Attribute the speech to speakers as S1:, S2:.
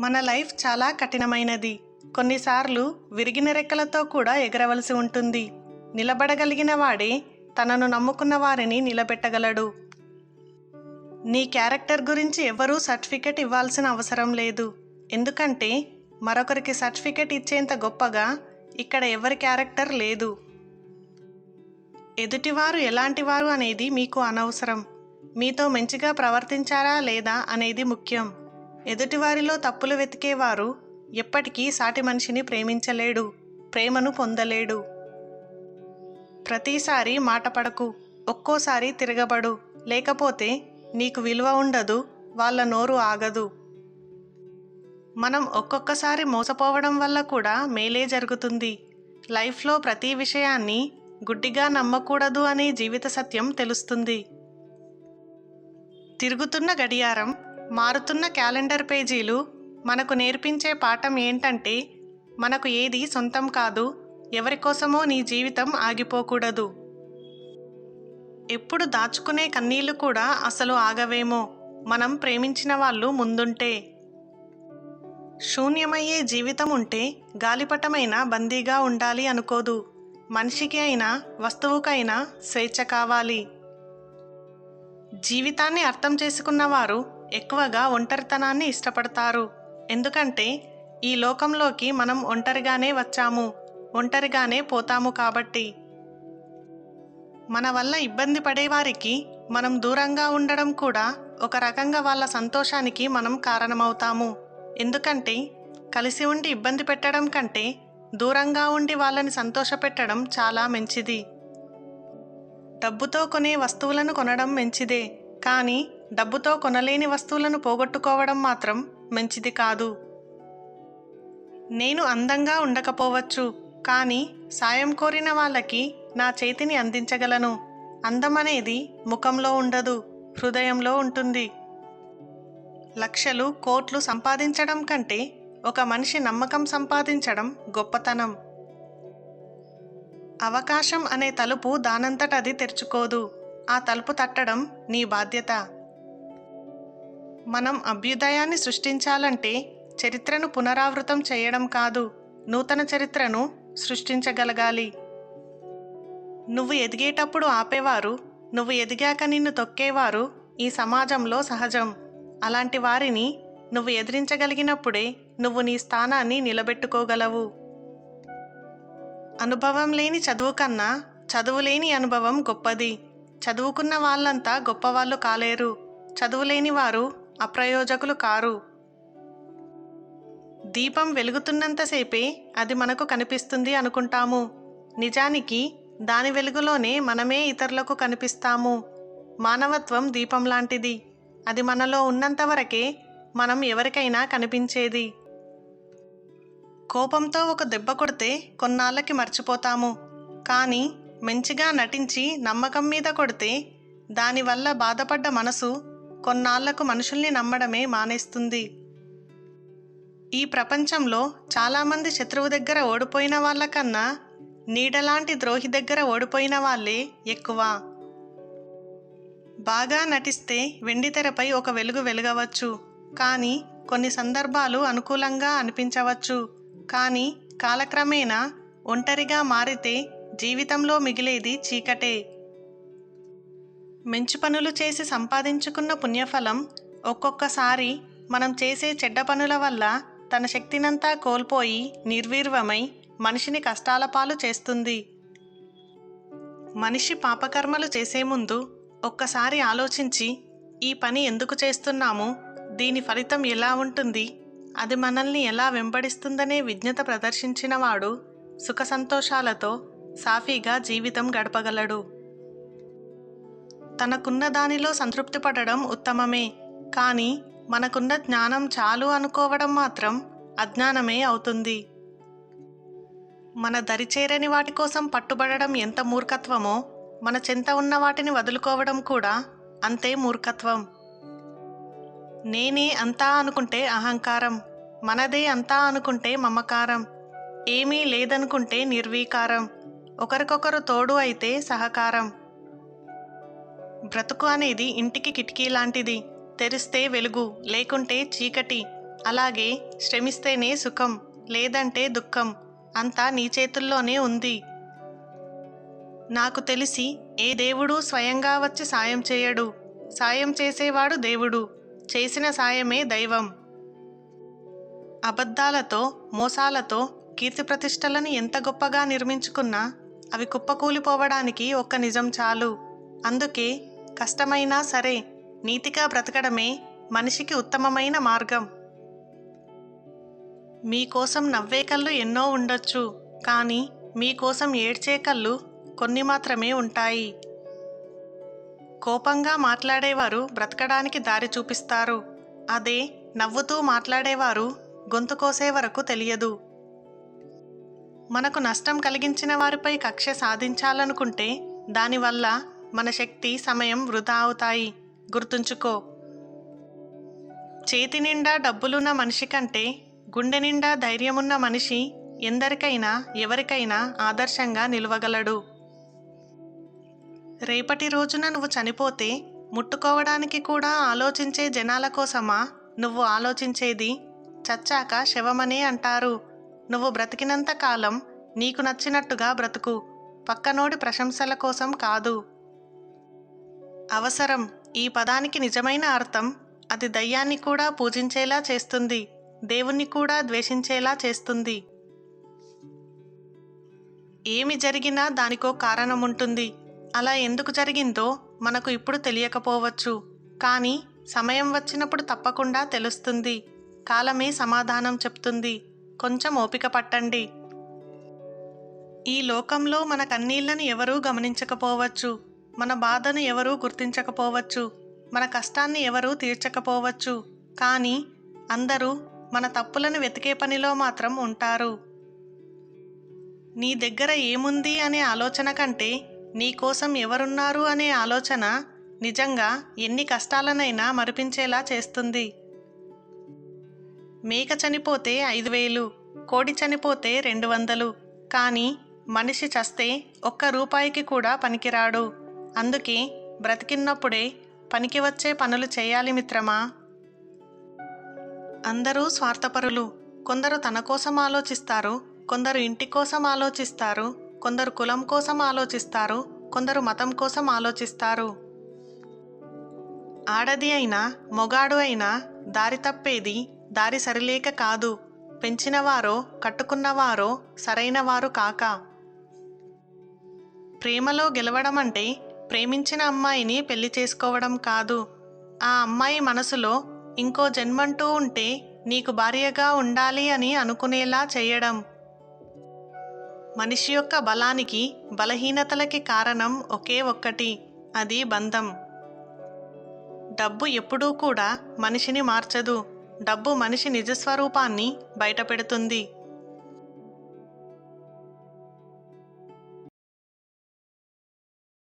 S1: మన లైఫ్ చాలా కఠినమైనది. కొన్నిసార్లు విరిగిన రెక్కలతో కూడా ఎగరవలసి ఉంటుంది. నిలబడగలిగిన వాడే తనను నమ్ముకున్న వారిని నిలబెట్టగలడు. నీ క్యారెక్టర్ గురించి ఎవరూ సర్టిఫికెట్ ఇవ్వాల్సిన అవసరం లేదు. ఎందుకంటే మరొకరికి సర్టిఫికెట్ ఇచ్చేంత గొప్పగా ఇక్కడ ఎవరి క్యారెక్టర్ లేదు. ఎదుటివారు ఎలాంటివారు అనేది మీకు అనవసరం. మీతో మంచిగా ప్రవర్తించారా లేదా అనేది ముఖ్యం. ఎదుటివారిలో తప్పులు వెతికేవారు ఎప్పటికీ సాటి మనిషిని ప్రేమించలేడు, ప్రేమను పొందలేడు. ప్రతిసారి మాట పడకు, ఒక్కోసారి తిరగబడు, లేకపోతే నీకు విలువ ఉండదు, వాళ్ళ నోరు ఆగదు. మనం ఒక్కొక్కసారి మోసపోవడం వల్ల కూడా మేలే జరుగుతుంది. లైఫ్లో ప్రతి విషయాన్ని గుడ్డిగా నమ్మకూడదు అనే జీవిత సత్యం తెలుస్తుంది. తిరుగుతున్న గడియారం, మారుతున్న క్యాలెండర్ పేజీలు మనకు నేర్పించే పాఠం ఏంటంటే మనకు ఏది సొంతం కాదు, ఎవరికోసమో నీ జీవితం ఆగిపోకూడదు. ఎప్పుడు దాచుకునే కన్నీళ్లు కూడా అసలు ఆగవేమో మనం ప్రేమించిన వాళ్ళు ముందుంటే. శూన్యమయ్యే జీవితం ఉంటే గాలిపటమైన బందీగా ఉండాలి అనుకోదు. మనిషికి అయినా వస్తువుకైనా స్వేచ్ఛ కావాలి. జీవితాన్ని అర్థం చేసుకున్నవారు ఎక్కువగా ఒంటరితనాన్ని ఇష్టపడతారు. ఎందుకంటే ఈ లోకంలోకి మనం ఒంటరిగానే వచ్చాము, ఒంటరిగానే పోతాము కాబట్టి. మన వల్ల ఇబ్బంది పడేవారికి మనం దూరంగా ఉండడం కూడా ఒక రకంగా వాళ్ళ సంతోషానికి మనం కారణమవుతాము. ఎందుకంటే కలిసి ఉండి ఇబ్బంది పెట్టడం కంటే దూరంగా ఉండి వాళ్ళని సంతోషపెట్టడం చాలా మంచిది. డబ్బుతో కొనే వస్తువులను కొనడం మంచిదే, కానీ డబ్బుతో కొనలేని వస్తువులను పోగొట్టుకోవడం మాత్రం మంచిది కాదు. నేను అందంగా ఉండకపోవచ్చు, కానీ సాయం కోరిన వాళ్ళకి నా చేతిని అందించగలను. అందం అనేది ముఖంలో ఉండదు, హృదయంలో ఉంటుంది. లక్షలు, కోట్లు సంపాదించడం కంటే ఒక మనిషి నమ్మకం సంపాదించడం గొప్పతనం. అవకాశం అనే తలుపు దానంతట అది తెరుచుకోదు, ఆ తలుపు తట్టడం నీ బాధ్యత. మనం అభ్యుదయాన్ని సృష్టించాలంటే చరిత్రను పునరావృతం చేయడం కాదు, నూతన చరిత్రను సృష్టించగలగాలి. నువ్వు ఎదిగేటప్పుడు ఆపేవారు, నువ్వు ఎదిగాక నిన్ను తొక్కేవారు ఈ సమాజంలో సహజం. అలాంటి వారిని నువ్వు ఎదిరించగలిగినప్పుడే నువ్వు నీ స్థానాన్ని నిలబెట్టుకోగలవు. అనుభవం లేని చదువు కన్నా చదువు లేని అనుభవం గొప్పది. చదువుకున్న వాళ్ళంతా గొప్పవాళ్ళు కాలేరు, చదువులేని వారు అప్రయోజకులు కారు. దీపం వెలుగుతున్నంతసేపే అది మనకు కనిపిస్తుంది అనుకుంటాము. నిజానికి దాని వెలుగులోనే మనమే ఇతరులకు కనిపిస్తాము. మానవత్వం దీపం లాంటిది, అది మనలో ఉన్నంత వరకే మనం ఎవరికైనా కనిపించేది. కోపంతో ఒక దెబ్బ కొడితే కొన్నాళ్ళకి మర్చిపోతాము, కానీ మంచిగా నటించి నమ్మకం మీద కొడితే దానివల్ల బాధపడ్డ మనసు కొన్నాళ్లకు మనుషుల్ని నమ్మడమే మానేస్తుంది. ఈ ప్రపంచంలో చాలామంది శత్రువు దగ్గర ఓడిపోయిన వాళ్ళకన్నా నీడలాంటి ద్రోహి దగ్గర ఓడిపోయిన వాళ్ళే ఎక్కువ. బాగా నటిస్తే వెండితెరపై ఒక వెలుగు వెలగవచ్చు, కానీ కొన్ని సందర్భాలు అనుకూలంగా అనిపించవచ్చు. కానీ కాలక్రమేణా ఒంటరిగా మారితే జీవితంలో మిగిలేది చీకటే. మంచి పనులు చేసి సంపాదించుకున్న పుణ్యఫలం ఒక్కొక్కసారి మనం చేసే చెడ్డ పనుల వల్ల తన శక్తినంతా కోల్పోయి నిర్వీర్యమై మనిషిని కష్టాల పాలు చేస్తుంది. మనిషి పాపకర్మలు చేసే ముందు ఒక్కసారి ఆలోచించి ఈ పని ఎందుకు చేస్తున్నాము, దీని ఫలితం ఎలా ఉంటుంది, అది మనల్ని ఎలా వెంబడిస్తుందనే విజ్ఞత ప్రదర్శించినవాడు సుఖ సంతోషాలతో సాఫీగా జీవితం గడపగలడు. తనకున్న దానిలో సంతృప్తి పడడం ఉత్తమమే, కానీ మనకున్న జ్ఞానం చాలు అనుకోవడం మాత్రం అజ్ఞానమే అవుతుంది. మన దరిచేరని వాటి కోసం పట్టుబడడం ఎంత మూర్ఖత్వమో మన చెంత ఉన్న వాటిని వదులుకోవడం కూడా అంతే మూర్ఖత్వం. నేనే అంతా అనుకుంటే అహంకారం, మనదే అంతా అనుకుంటే మమకారం, ఏమీ లేదనుకుంటే నిర్వీకారం, ఒకరికొకరు తోడు అయితే సహకారం. బ్రతుకు అనేది ఇంటికి కిటికీ లాంటిది. తెరిస్తే వెలుగు, లేకుంటే చీకటి. అలాగే శ్రమిస్తేనే సుఖం, లేదంటే దుఃఖం. అంతా నీ చేతుల్లోనే ఉంది. నాకు తెలిసి ఏ దేవుడు స్వయంగా వచ్చి సాయం చేయడు. సాయం చేసేవాడు దేవుడు. చేసిన సాయమే దైవం. అబద్ధాలతో, మోసాలతో కీర్తిప్రతిష్టలను ఎంత గొప్పగా నిర్మించుకున్నా అవి కుప్పకూలిపోవడానికి ఒక్క నిజం చాలు. అందుకే కష్టమైనా సరే నీతిగా బ్రతకడమే మనిషికి ఉత్తమమైన మార్గం. మీకోసం నవ్వే కళ్ళు ఎన్నో ఉండొచ్చు, కానీ మీకోసం ఏడ్చే కళ్ళు కొన్ని మాత్రమే ఉంటాయి. కోపంగా మాట్లాడేవారు బ్రతకడానికి దారి చూపిస్తారు. అదే నవ్వుతూ మాట్లాడేవారు గొంతు కోసే వరకు తెలియదు. మనకు నష్టం కలిగించిన వారిపై కక్ష సాధించాలనుకుంటే దానివల్ల మన శక్తి, సమయం వృధా అవుతాయి. గుర్తుంచుకో. చేతి నిండా డబ్బులున్న మనిషి కంటే గుండె నిండా ధైర్యమున్న మనిషి ఎందరికైనా, ఎవరికైనా ఆదర్శంగా నిలవగలడు. రేపటి రోజున నువ్వు చనిపోతే ముట్టుకోవడానికి కూడా ఆలోచించే జనాల కోసమా నువ్వు ఆలోచించేది? చచ్చాక శవమనే అంటారు. నువ్వు బ్రతికినంత కాలం నీకు నచ్చినట్టుగా బ్రతుకు, పక్కనోడి ప్రశంసల కోసం కాదు. అవసరం ఈ పదానికి నిజమైన అర్థం అది దయ్యాన్ని కూడా పూజించేలా చేస్తుంది, దేవుణ్ణి కూడా ద్వేషించేలా చేస్తుంది. ఏమి జరిగినా దానికో కారణం ఉంటుంది. అలా ఎందుకు జరిగిందో మనకు ఇప్పుడు తెలియకపోవచ్చు, కానీ సమయం వచ్చినప్పుడు తప్పకుండా తెలుస్తుంది. కాలమే సమాధానం చెప్తుంది. కొంచెం ఓపిక పట్టండి. ఈ లోకంలో మన కన్నీళ్లను ఎవరూ గమనించకపోవచ్చు, మన బాధను ఎవరూ గుర్తించకపోవచ్చు, మన కష్టాన్ని ఎవరూ తీర్చకపోవచ్చు, కానీ అందరూ మన తప్పులను వెతికే పనిలో మాత్రం ఉంటారు. నీ దగ్గర ఏముంది అనే ఆలోచన కంటే నీ కోసం ఎవరున్నారు అనే ఆలోచన నిజంగా ఎన్ని కష్టాలనైనా మరిపించేలా చేస్తుంది. మేక చనిపోతే 5,000, కోడి చనిపోతే 200, కానీ మనిషి చస్తే ఒక్క రూపాయికి కూడా పనికిరాడు. అందుకే బ్రతికిన్నప్పుడే పనికి వచ్చే పనులు చేయాలి మిత్రమా. అందరూ స్వార్థపరులు. కొందరు తన కోసం ఆలోచిస్తారు, కొందరు ఇంటి కోసం ఆలోచిస్తారు, కొందరు కులం కోసం ఆలోచిస్తారు, కొందరు మతం కోసం ఆలోచిస్తారు. ఆడది అయినా మొగాడు అయినా దారి తప్పేది దారి సరిలేక కాదు, పెంచినవారో కట్టుకున్నవారో సరైనవారు కాక. ప్రేమలో గెలవడం అంటే ప్రేమించిన అమ్మాయిని పెళ్లి చేసుకోవడం కాదు, ఆ అమ్మాయి మనసులో ఇంకో జన్మంటూ ఉంటే నీకు భార్యగా ఉండాలి అని అనుకునేలా చేయడం. మనిషి యొక్క బలానికి, బలహీనతలకి కారణం ఒకే ఒక్కటి, అది బంధం. డబ్బు ఎప్పుడూ కూడా మనిషిని మార్చదు. డబ్బు మనిషి నిజస్వరూపాన్ని బయటపెడుతుంది.